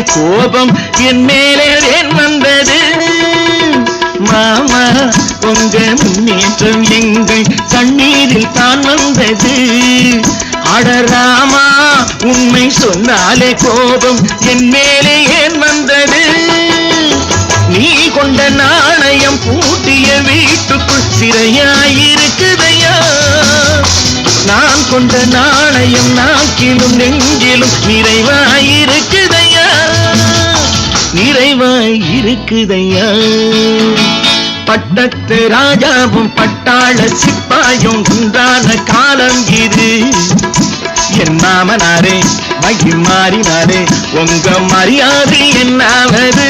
கோபம் என் மேலே ஏன் வந்தது? மாமா உங்க முன்னேற்றம் எங்கள் கண்ணீரில் தான் வந்தது. அடராமா உண்மை சொன்னாலே கோபம் என் மேலே ஏன் வந்தது? நீ கொண்ட நாணயம் பூட்டிய வீட்டுக்குள் சிறையாயிருக்குதையா? நான் கொண்ட நாணயம் நாக்கிலும் நெஞ்சிலும் நிறைவாயிருக்குதையா? நிறைவாயிருக்குதையா? பட்டத்து ராஜாவும் பட்டாள சிப்பாயும் உண்டான காலம் இது. என் மாமனாரே மகி மாறினாரே உங்க மரியாதை என்னாவது?